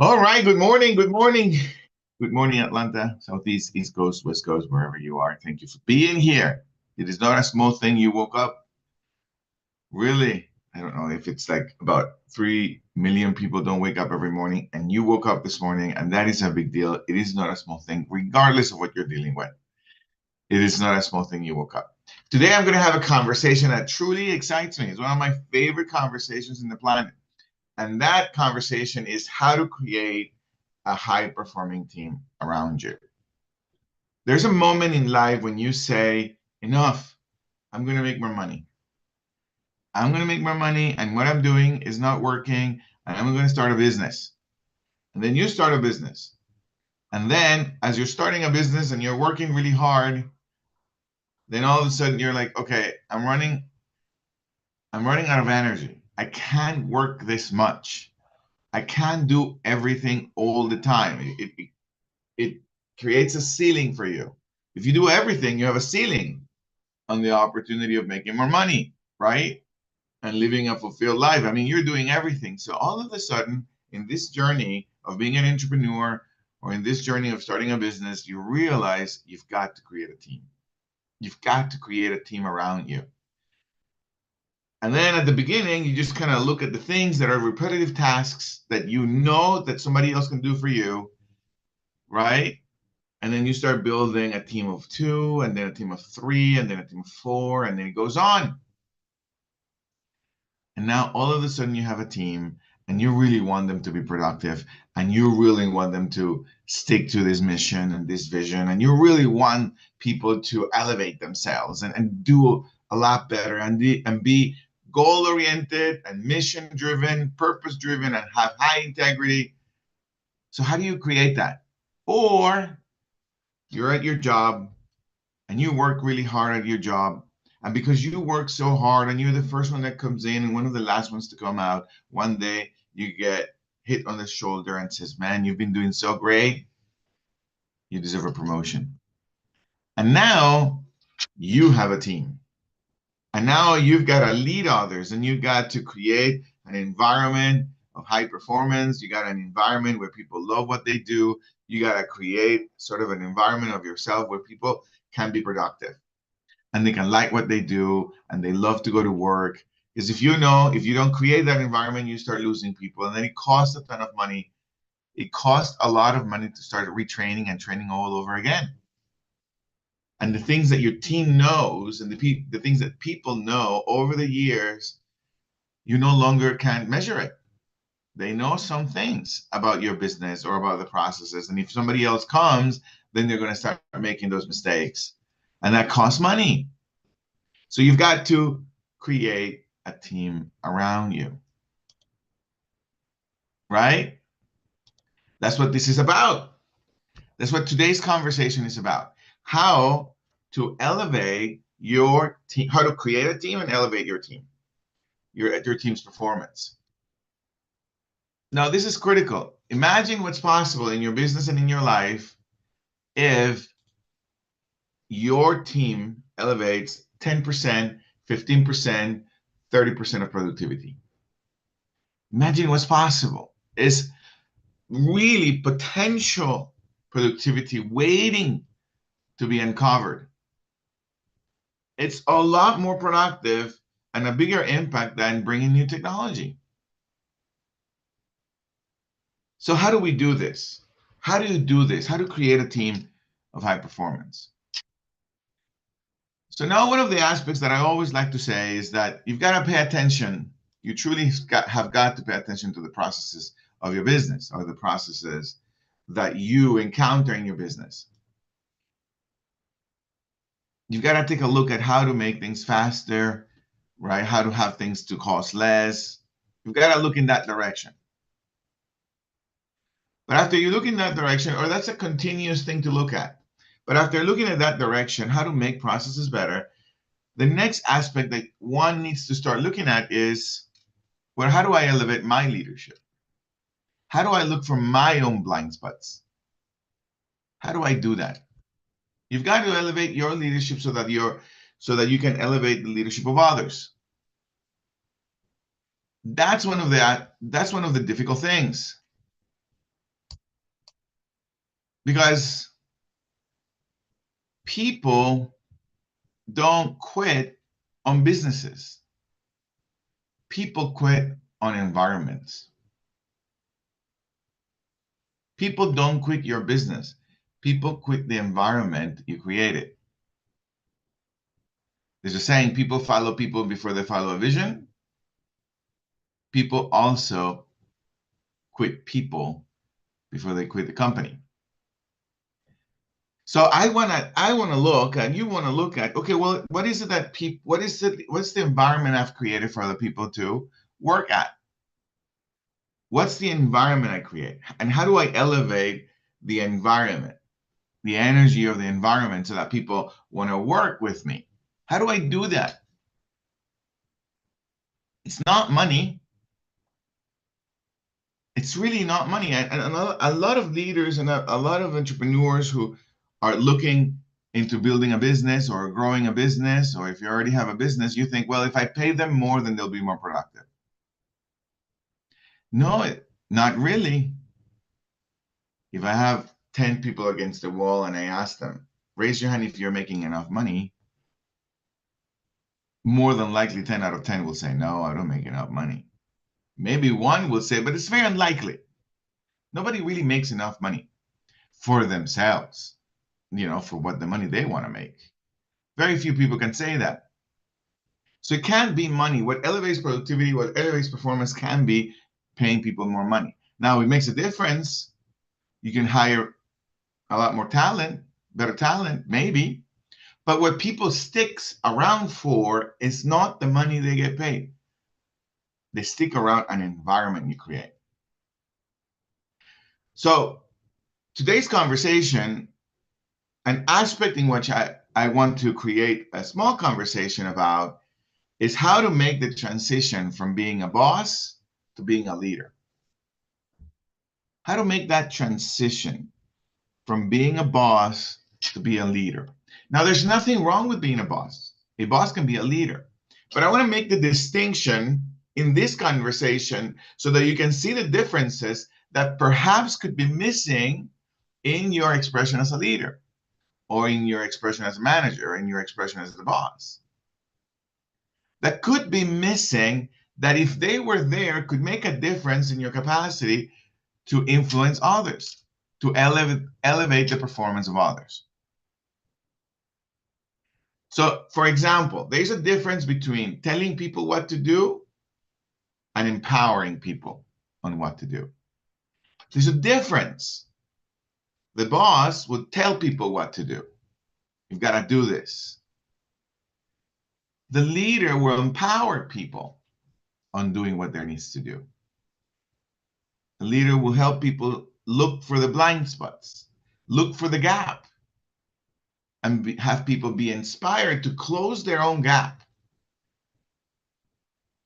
All right. Good morning. Good morning. Good morning, Atlanta, Southeast, East Coast, West Coast, wherever you are. Thank you for being here. It is not a small thing you woke up. Really, I don't know if it's like about 3 million people don't wake up every morning, and you woke up this morning, and that is a big deal. It is not a small thing, regardless of what you're dealing with. It is not a small thing you woke up. Today, I'm going to have a conversation that truly excites me. It's one of my favorite conversations in the planet. And that conversation is how to create a high performing team around you. There's a moment in life when you say, enough, I'm going to make more money. I'm going to make more money, and what I'm doing is not working, and I'm going to start a business. And then you start a business. And then, as you're starting a business and you're working really hard, then all of a sudden you're like, okay, I'm running out of energy. I can't work this much. I can't do everything all the time. It creates a ceiling for you. If you do everything, you have a ceiling on the opportunity of making more money, right? And living a fulfilled life. I mean, you're doing everything. So all of a sudden, in this journey of being an entrepreneur or in this journey of starting a business, you realize you've got to create a team. You've got to create a team around you. And then at the beginning, you just kind of look at the things that are repetitive tasks that you know that somebody else can do for you, right? And then you start building a team of 2, and then a team of 3, and then a team of 4, and then it goes on. And now all of a sudden you have a team, and you really want them to be productive, and you really want them to stick to this mission and this vision, and you really want people to elevate themselves and do a lot better and be goal oriented and mission driven, purpose driven, and have high integrity. So how do you create that? Or you're at your job and you work really hard at your job. And because you work so hard and you're the first one that comes in and one of the last ones to come out, one day you get hit on the shoulder and says, man, you've been doing so great. You deserve a promotion. And now you have a team. And now you've got to lead others, and you've got to create an environment of high performance. You got an environment where people love what they do. You got to create sort of an environment of yourself where people can be productive and they can like what they do and they love to go to work. Because if you don't create that environment, you start losing people, and then it costs a ton of money. It costs a lot of money to start retraining and training all over again. And the things that your team knows and the things that people know over the years, you no longer can measure it. They know some things about your business or about the processes. And if somebody else comes, then they're going to start making those mistakes. And that costs money. So you've got to create a team around you. Right? That's what this is about. That's what today's conversation is about. How to elevate your team, how to create a team and elevate your team, your team's performance. Now, this is critical. Imagine what's possible in your business and in your life if your team elevates 10%, 15%, 30% of productivity. Imagine what's possible. It's really potential productivity waiting to be uncovered. It's a lot more productive and a bigger impact than bringing new technology. So how do we do this? How do you do this? How to create a team of high performance? So now one of the aspects that I always like to say is that you've got to pay attention. You truly have got to pay attention to the processes of your business or the processes that you encounter in your business. You've got to take a look at how to make things faster, right? How to have things to cost less. You've got to look in that direction. But after you look in that direction, or that's a continuous thing to look at. But after looking at that direction, how to make processes better, the next aspect that one needs to start looking at is, well, how do I elevate my leadership? How do I look for my own blind spots? How do I do that? You've got to elevate your leadership so that you can elevate the leadership of others. That's one of the difficult things. Because people don't quit on businesses. People quit on environments. People don't quit your business. People quit the environment you created. There's a saying, people follow people before they follow a vision. People also quit people before they quit the company. So I wanna look, and you wanna look at, okay, well, what is it that what's the environment I've created for other people to work at? What's the environment I create? And how do I elevate the environment, the energy of the environment so that people want to work with me? How do I do that? It's not money. It's really not money. And a lot of leaders and a lot of entrepreneurs who are looking into building a business or growing a business, or if you already have a business, you think, well, if I pay them more, then they'll be more productive. No, not really. If I have 10 people against the wall and I ask them, raise your hand if you're making enough money, more than likely 10 out of 10 will say, no, I don't make enough money. Maybe one will say, but it's very unlikely. Nobody really makes enough money for themselves, for what the money they want to make. Very few people can say that. So it can't be money. What elevates productivity, what elevates performance can be paying people more money. Now, it makes a difference. You can hire a lot more talent, better talent, maybe. But what people sticks around for is not the money they get paid. They stick around an environment you create. So today's conversation, an aspect in which I want to create a small conversation about, is how to make the transition from being a boss to being a leader. How to make that transition from being a boss to be a leader. Now, there's nothing wrong with being a boss. A boss can be a leader. But I want to make the distinction in this conversation so that you can see the differences that perhaps could be missing in your expression as a leader, or in your expression as a manager, or in your expression as the boss. That could be missing, that if they were there, could make a difference in your capacity to influence others, to elevate the performance of others. So, for example, there's a difference between telling people what to do and empowering people on what to do. There's a difference. The boss would tell people what to do. You've got to do this. The leader will empower people on doing what there needs to do. The leader will help people look for the blind spots, look for the gap, and have people be inspired to close their own gap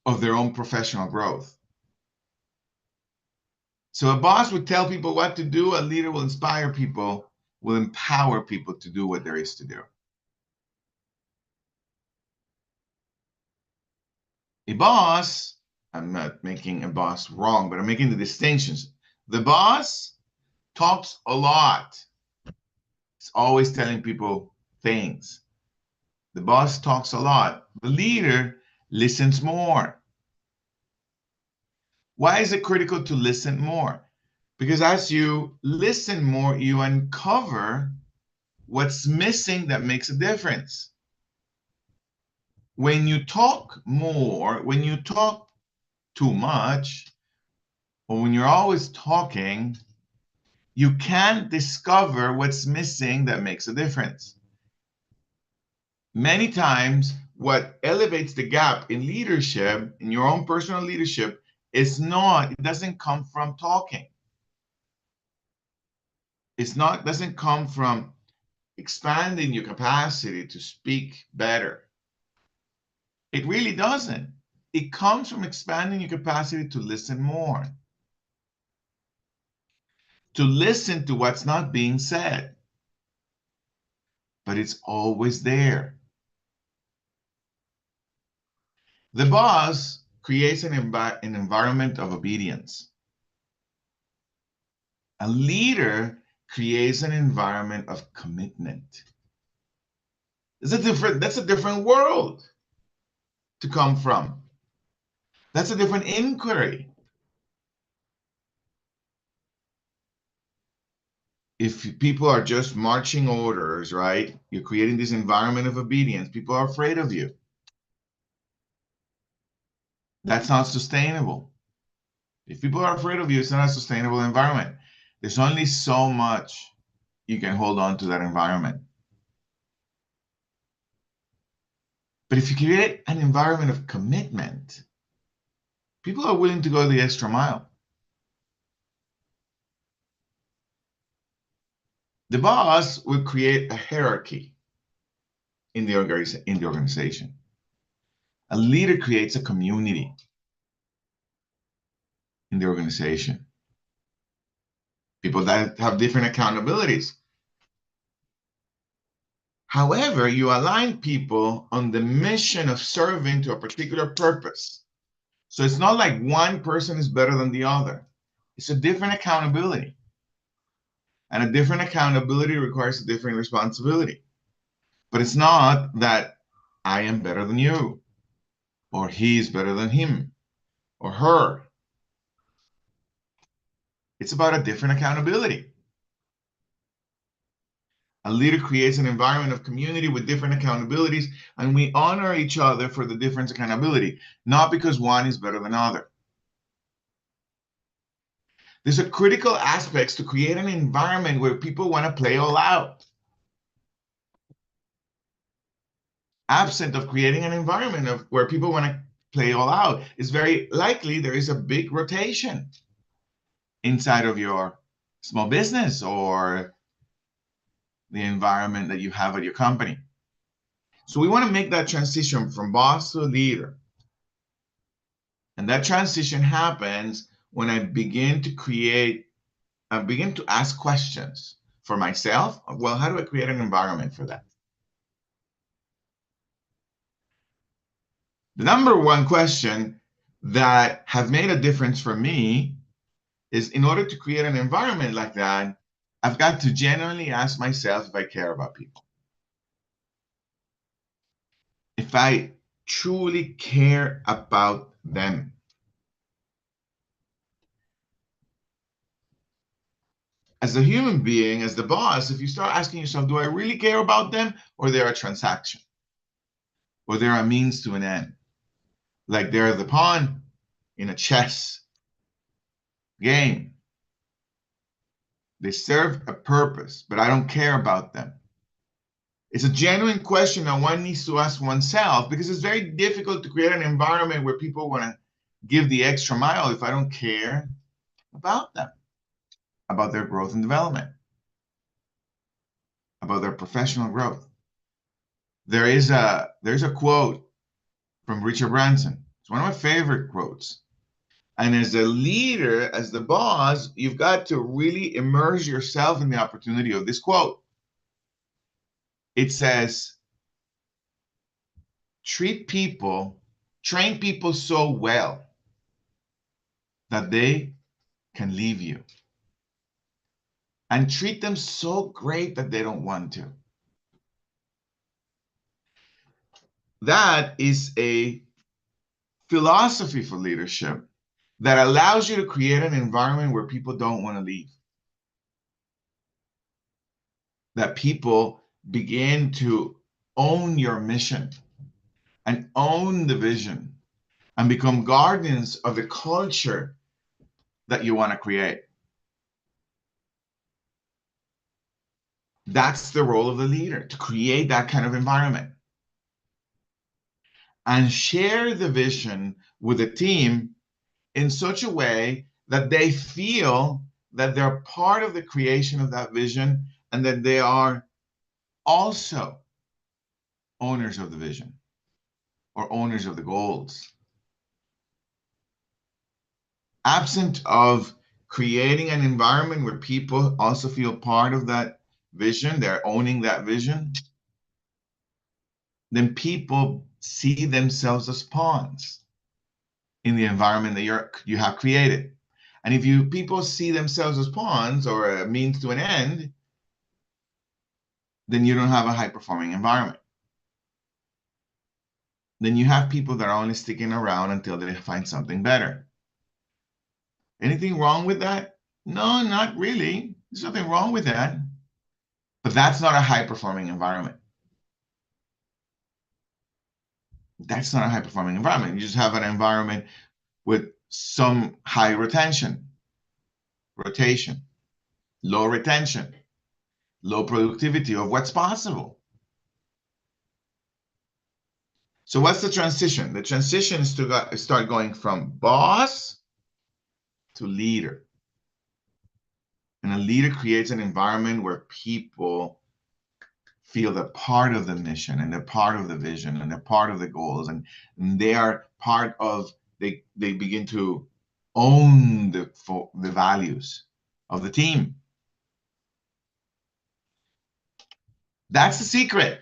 of their own professional growth. So a boss would tell people what to do, a leader will inspire people, will empower people to do what there is to do. A boss, I'm not making a boss wrong, but I'm making the distinctions. The boss talks a lot. It's always telling people things. The boss talks a lot. The leader listens more. Why is it critical to listen more? Because as you listen more, you uncover what's missing that makes a difference. When you talk more, when you talk too much, or when you're always talking, you can't discover what's missing that makes a difference. Many times, what elevates the gap in leadership, in your own personal leadership, it doesn't come from talking. Doesn't come from expanding your capacity to speak better. It really doesn't. It comes from expanding your capacity to listen more, to listen to what's not being said, but it's always there. The boss creates an environment of obedience. A leader creates an environment of commitment. That's a different world to come from. That's a different inquiry. If people are just marching orders, right? You're creating this environment of obedience. People are afraid of you. That's not sustainable. If people are afraid of you, it's not a sustainable environment. There's only so much you can hold on to that environment. But if you create an environment of commitment, people are willing to go the extra mile. The boss will create a hierarchy in the organization. A leader creates a community in the organization. People that have different accountabilities. However, you align people on the mission of serving to a particular purpose. So it's not like one person is better than the other. It's a different accountability. And a different accountability requires a different responsibility. But it's not that I am better than you, or he is better than him, or her. It's about a different accountability. A leader creates an environment of community with different accountabilities, and we honor each other for the different accountability, not because one is better than other. There's a critical aspects to create an environment where people want to play all out. Absent of creating an environment of where people want to play all out, it's very likely there is a big rotation inside of your small business or the environment that you have at your company. So we want to make that transition from boss to leader. And that transition happens when I begin to ask questions for myself. Well, how do I create an environment for that? The number one question that have made a difference for me is, in order to create an environment like that, I've got to genuinely ask myself if I care about people. If I truly care about them. As a human being, as the boss, if you start asking yourself, do I really care about them, or they're a transaction? Or they're a means to an end? Like they're the pawn in a chess game. They serve a purpose, but I don't care about them. It's a genuine question that one needs to ask oneself, because it's very difficult to create an environment where people want to give the extra mile if I don't care about them, about their growth and development, about their professional growth. There's a quote from Richard Branson. It's one of my favorite quotes. And as a leader, as the boss, you've got to really immerse yourself in the opportunity of this quote. It says, train people so well that they can leave you. And treat them so great that they don't want to. That is a philosophy for leadership that allows you to create an environment where people don't want to leave. That people begin to own your mission and own the vision and become guardians of the culture that you want to create. That's the role of the leader, to create that kind of environment and share the vision with the team in such a way that they feel that they're part of the creation of that vision and that they are also owners of the vision or owners of the goals. Absent of creating an environment where people also feel part of that vision, they're owning that vision, then people see themselves as pawns in the environment that you have created. And if people see themselves as pawns or a means to an end, then you don't have a high-performing environment. Then you have people that are only sticking around until they find something better. Anything wrong with that? No, not really. There's nothing wrong with that. But that's not a high-performing environment. That's not a high-performing environment. You just have an environment with some high rotation, low retention, low productivity of what's possible. So what's the transition? The transition is to start going from boss to leader. And a leader creates an environment where people feel they're part of the mission and they're part of the vision and they're part of the goals and they are part of, they begin to own the values of the team. That's the secret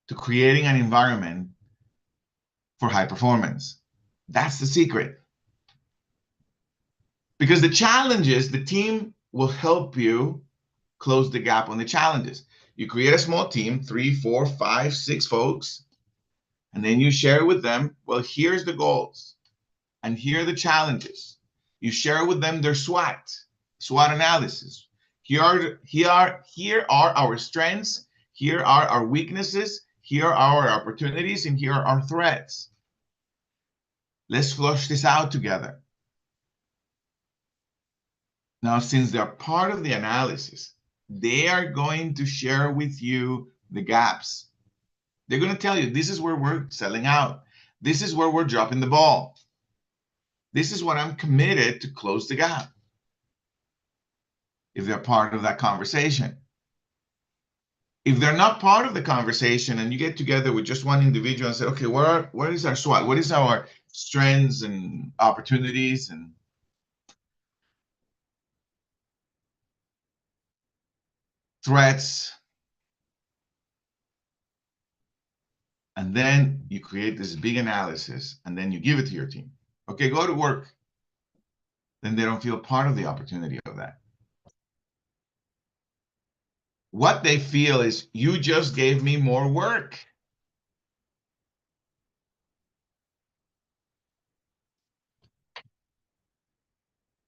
to creating an environment for high performance. That's the secret. Because the challenges, the team will help you close the gap on the challenges. You create a small team, 3, 4, 5, 6 folks, and then you share with them, well, here's the goals, and here are the challenges. You share with them their SWOT analysis. Here are our strengths, here are our weaknesses, here are our opportunities, and here are our threats. Let's flush this out together. Now, since they're part of the analysis, they are going to share with you the gaps. They're going to tell you, this is where we're selling out. This is where we're dropping the ball. This is what I'm committed to close the gap. If they're part of that conversation. If they're not part of the conversation and you get together with just one individual and say, okay, what is our SWOT? What is our strengths and opportunities and threats? And then you create this big analysis and then you give it to your team. Okay, go to work. Then they don't feel part of the opportunity of that. What they feel is, you just gave me more work.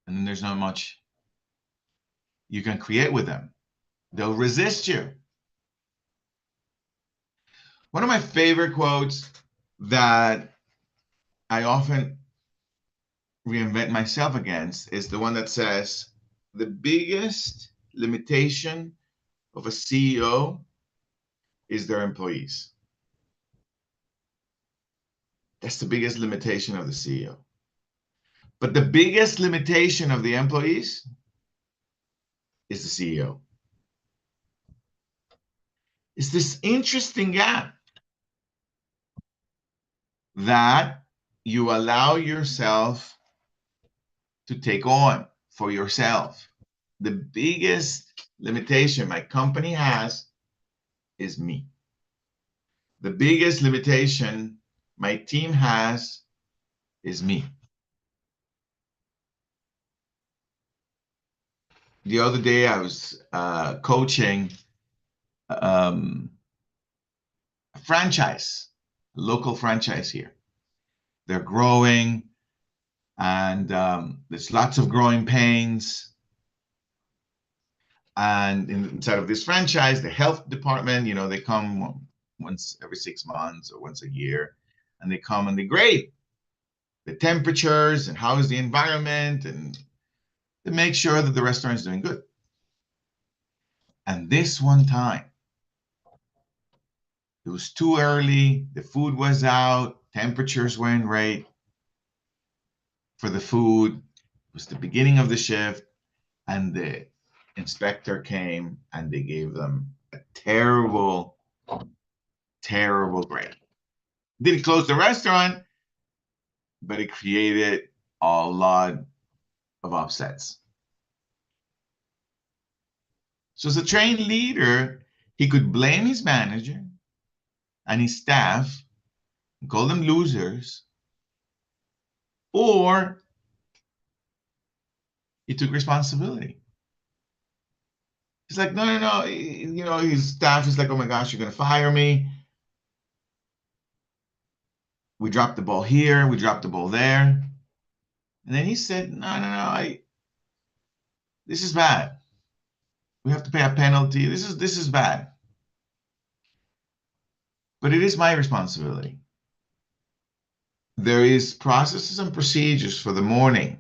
And then there's not much you can create with them. They'll resist you. One of my favorite quotes that I often reinvent myself against is the one that says, the biggest limitation of a CEO is their employees. That's the biggest limitation of the CEO. But the biggest limitation of the employees is the CEO. It's this interesting gap that you allow yourself to take on for yourself. The biggest limitation my company has is me. The biggest limitation my team has is me. The other day I was coaching a franchise, a local franchise here. They're growing and there's lots of growing pains. And inside of this franchise, the health department, you know, they come once every 6 months or once a year, and they come and they grade the temperatures and how is the environment, and they make sure that the restaurant is doing good. And this one time, it was too early, the food was out, temperatures weren't right for the food. It was the beginning of the shift, and the inspector came and they gave them a terrible, terrible grade. Didn't close the restaurant, but it created a lot of upsets. So as a trained leader, he could blame his manager and his staff and call them losers, or He took responsibility. He's like, no, no, no. You know, his staff is like, oh my gosh, you're going to fire me. We dropped the ball here. We dropped the ball there. And then he said, no, no, no. This is bad. We have to pay a penalty. This is bad. But it is my responsibility. There is processes and procedures for the morning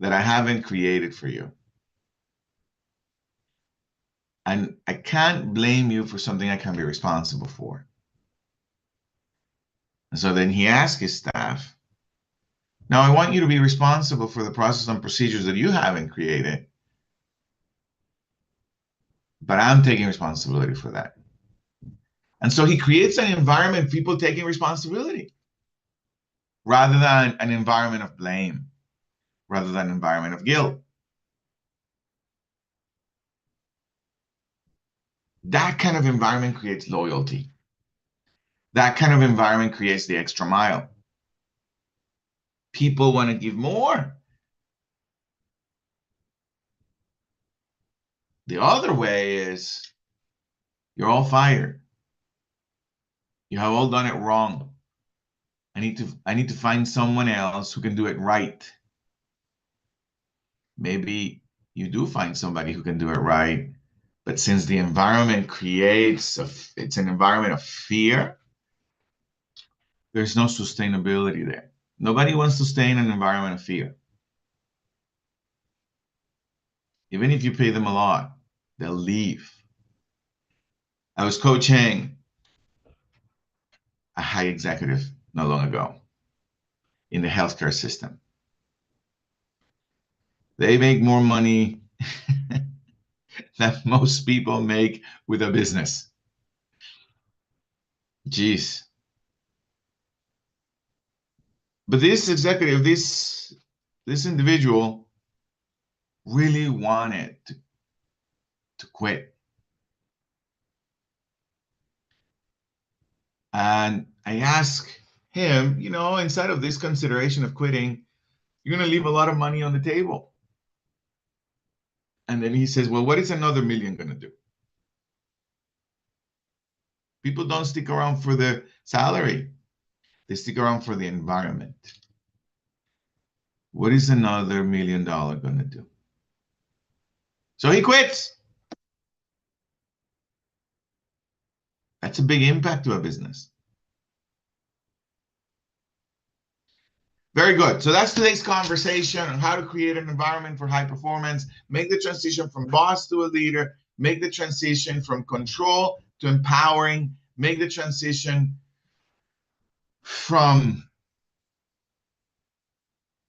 that I haven't created for you. And I can't blame you for something I can't be responsible for. And so then he asked his staff, now I want you to be responsible for the process and procedures that you haven't created, but I'm taking responsibility for that. And so he creates an environment, people taking responsibility, rather than an environment of blame, rather than an environment of guilt. That kind of environment creates loyalty. That kind of environment creates the extra mile. People want to give more. The other way is you're all fired. You have all done it wrong. I need to find someone else who can do it right. Maybe you do find somebody who can do it right, but since the environment it's an environment of fear, there's no sustainability there. Nobody wants to stay in an environment of fear. Even if you pay them a lot, they'll leave. I was coaching a high executive not long ago in the healthcare system. They make more money than most people make with a business. Jeez. But this executive, this individual really wanted to quit. And I asked him, you know, inside of this consideration of quitting, you're going to leave a lot of money on the table. And then he says, well, what is another million going to do? People don't stick around for the salary. They stick around for the environment. What is another $1 million going to do? So he quits. That's a big impact to a business. Very good. So that's today's conversation on how to create an environment for high performance, make the transition from boss to a leader, make the transition from control to empowering, make the transition from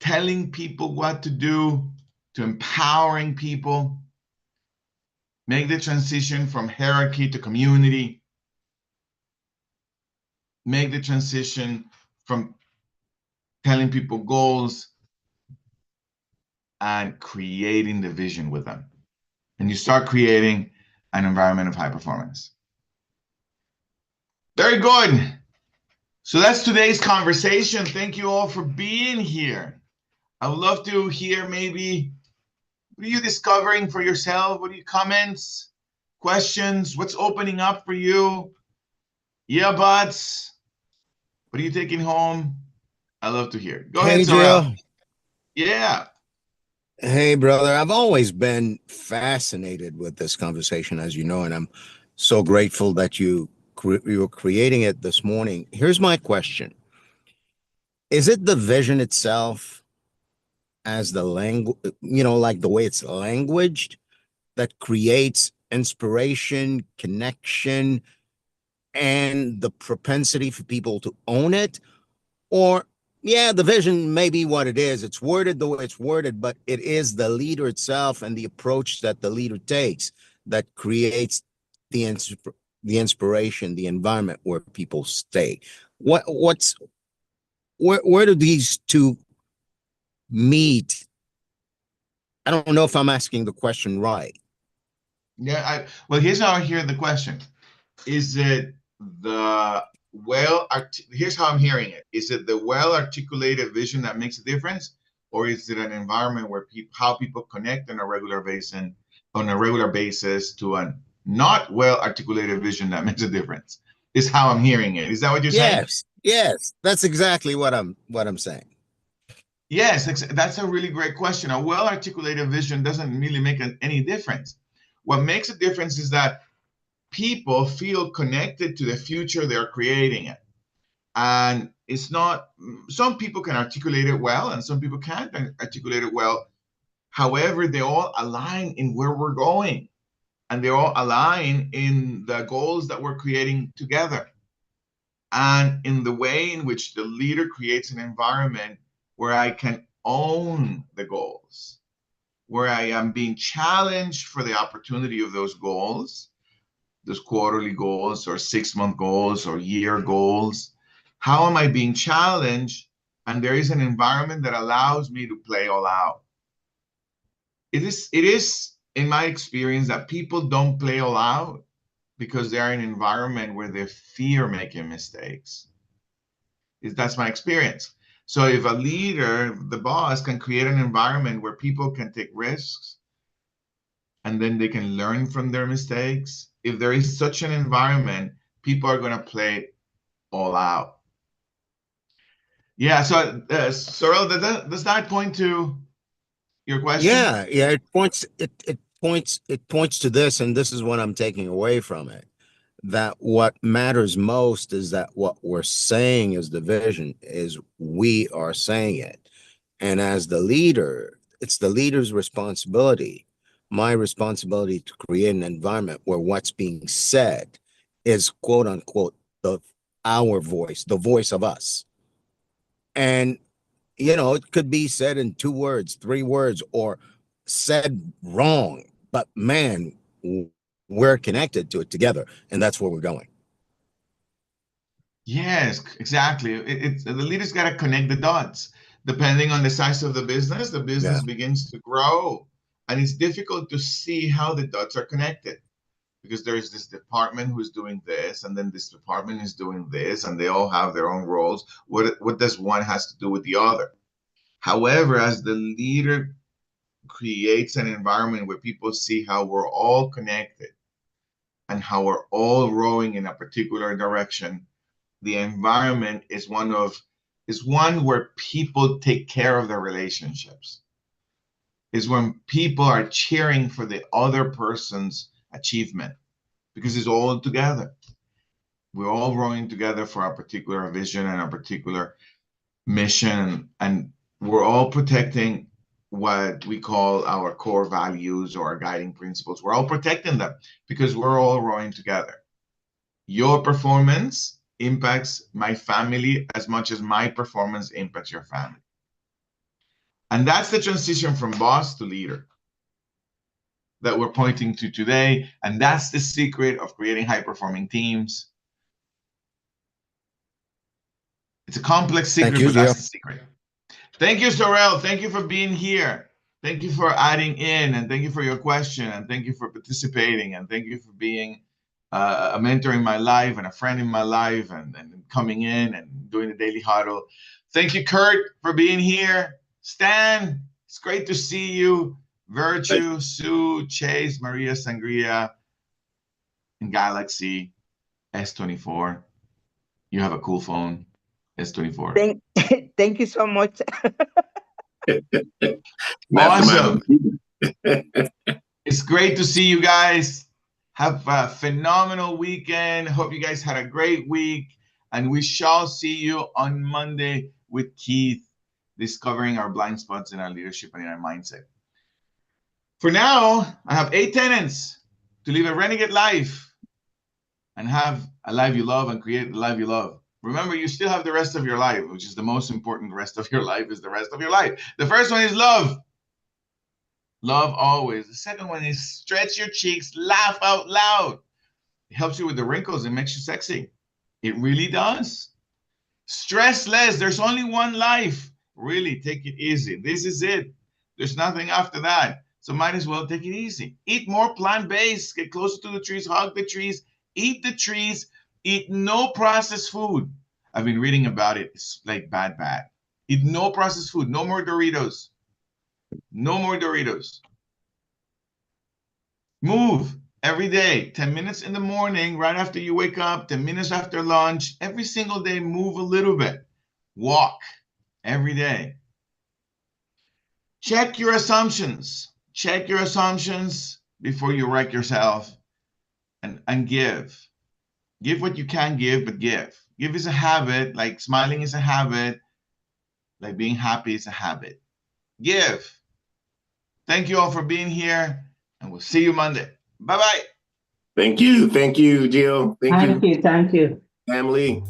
telling people what to do to empowering people, make the transition from hierarchy to community, make the transition from telling people goals and creating the vision with them. And you start creating an environment of high performance. Very good. So that's today's conversation. Thank you all for being here. I would love to hear maybe what are you discovering for yourself? What are your comments, questions? What's opening up for you? Yeah, buts. What are you taking home? I love to hear. Go ahead, Sorrel. Yeah. Hey, brother. I've always been fascinated with this conversation, as you know, and I'm so grateful that you were creating it this morning. Here's my question. Is it the vision itself as the language, like the way it's languaged that creates inspiration, connection, and the propensity for people to own it? Or, yeah, the vision may be what it is. It's worded the way it's worded, but it is the leader itself and the approach that the leader takes that creates the inspiration, the environment where people stay. Where do these two meet? I don't know if I'm asking the question right. Yeah, well, here's how I hear the question. Is it here's how I'm hearing it. Is it the well-articulated vision that makes a difference? or is it an environment where how people connect on a regular basis to a not well articulated vision that makes a difference? Is how I'm hearing it. Is that what you're saying? Yes, that's exactly what I'm saying. Yes, that's a really great question. A well articulated vision doesn't really make any difference. What makes a difference is that people feel connected to the future they're creating it. And it's not, some people can articulate it well and some people can't articulate it well. However, they all align in where we're going, and they all align in the goals that we're creating together, and in the way in which the leader creates an environment where I can own the goals, where I am being challenged for the opportunity of those goals, those quarterly goals or 6-month goals or year goals. How am I being challenged? And there is an environment that allows me to play all out. It is in my experience that people don't play all out because they're in an environment where they fear making mistakes. That's my experience. So if a leader, the boss, can create an environment where people can take risks and then they can learn from their mistakes, if there is such an environment, people are going to play all out. Yeah. So, Sorel, does that point to your question? Yeah. It points to this, and this is what I'm taking away from it. That what matters most is that what we're saying is the vision, is we are saying it. And as the leader, it's the leader's responsibility, my responsibility, to create an environment where what's being said is quote unquote our voice, the voice of us. And it could be said in 2 words, 3 words, or said wrong, but man, we're connected to it together, and that's where we're going. Yes, exactly. The leader's got to connect the dots. Depending on the size of the business Yeah. begins to grow, and it's difficult to see how the dots are connected because there is this department who's doing this, and then this department is doing this, and they all have their own roles. What does one has to do with the other? However, as the leader creates an environment where people see how we're all connected and how we're all rowing in a particular direction, the environment is one where people take care of their relationships. Is when people are cheering for the other person's achievement because it's all together. We're all rowing together for a particular vision and a particular mission, and we're all protecting what we call our core values or our guiding principles. We're all protecting them because we're all rowing together. Your performance impacts my family as much as my performance impacts your family. And that's the transition from boss to leader that we're pointing to today. And that's the secret of creating high-performing teams. It's a complex secret, but that's the secret. Thank you, Sorel. Thank you for being here. Thank you for adding in, and thank you for your question, and thank you for participating, and thank you for being a mentor in my life and a friend in my life, and coming in and doing the daily huddle. Thank you, Kurt, for being here. Stan, it's great to see you. Virtue, Sue, Chase, Maria Sangria, and Galaxy S24. You have a cool phone, S24. Thank you so much. Awesome. It's great to see you guys. Have a phenomenal weekend. Hope you guys had a great week. And we shall see you on Monday with Keith, discovering our blind spots in our leadership and in our mindset. For now, I have 8 tenets to live a renegade life and have a life you love and create the life you love. Remember, you still have the rest of your life, which is the most important. Rest of your life is the rest of your life. The first one is love. Love always. The second one is stretch your cheeks, laugh out loud. It helps you with the wrinkles. It makes you sexy. It really does. Stress less. There's only one life. Really, take it easy. This is it. There's nothing after that. So might as well take it easy. Eat more plant-based. Get closer to the trees. Hug the trees. Eat the trees. Eat no processed food. I've been reading about it. It's like bad. Eat no processed food. No more Doritos. No more Doritos. Move every day. 10 minutes in the morning, right after you wake up, 10 minutes after lunch. Every single day, move a little bit. Walk every day. Check your assumptions. Check your assumptions before you wreck yourself, and give. Give what you can give, but give. Give is a habit, like smiling is a habit, like being happy is a habit. Give. Thank you all for being here, and we'll see you Monday. Bye bye. Thank you. Thank you, Gio. Thank you, Thank you. family.